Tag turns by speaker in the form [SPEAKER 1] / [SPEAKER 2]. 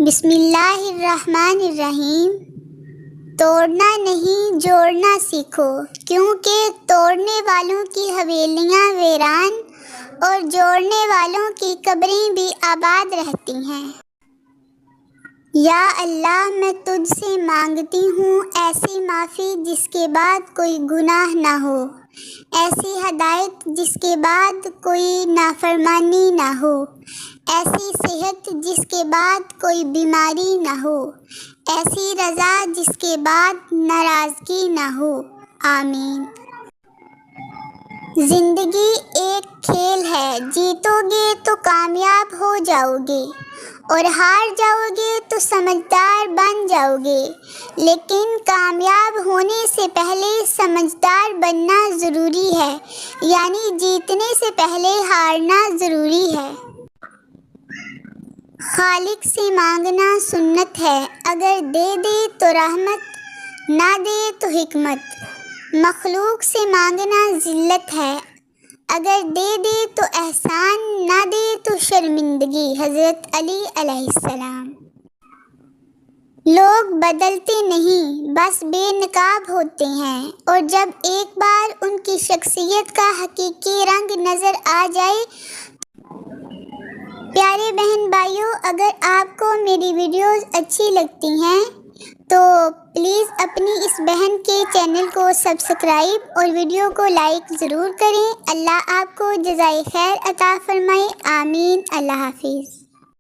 [SPEAKER 1] بسم اللہ الرحمن الرحیم۔ توڑنا نہیں جوڑنا سیکھو، کیونکہ توڑنے والوں کی حویلیاں ویران اور جوڑنے والوں کی قبریں بھی آباد رہتی ہیں۔ یا اللہ، میں تجھ سے مانگتی ہوں ایسی معافی جس کے بعد کوئی گناہ نہ ہو، ایسی ہدایت جس کے بعد کوئی نافرمانی نہ ہو، ایسی صحت جس کے بعد کوئی بیماری نہ ہو، ایسی رضا جس کے بعد ناراضگی نہ ہو، آمین۔ زندگی ایک کھیل ہے، جیتو گے تو کامیاب ہو جاؤ گے اور ہار جاؤ گے تو سمجھدار بن جاؤ گے، لیکن کامیاب ہونے سے پہلے سمجھدار بننا ضروری ہے، یعنی جیتنے سے پہلے ہارنا ضروری ہے۔ خالق سے مانگنا سنت ہے، اگر دے دے تو رحمت، نہ دے تو حکمت۔ مخلوق سے مانگنا ذلت ہے، اگر دے دے تو احسان، نہ دے تو شرمندگی۔ حضرت علی علیہ السلام۔ لوگ بدلتے نہیں، بس بے نقاب ہوتے ہیں، اور جب ایک بار ان کی شخصیت کا حقیقی رنگ نظر آ جائے۔ پیارے بہن بھائیوں، اگر آپ کو میری ویڈیوز اچھی لگتی ہیں تو پلیز اپنی اس بہن کے چینل کو سبسکرائب اور ویڈیو کو لائک ضرور کریں۔ اللہ آپ کو جزائے خیر عطا فرمائے، آمین۔ اللہ حافظ۔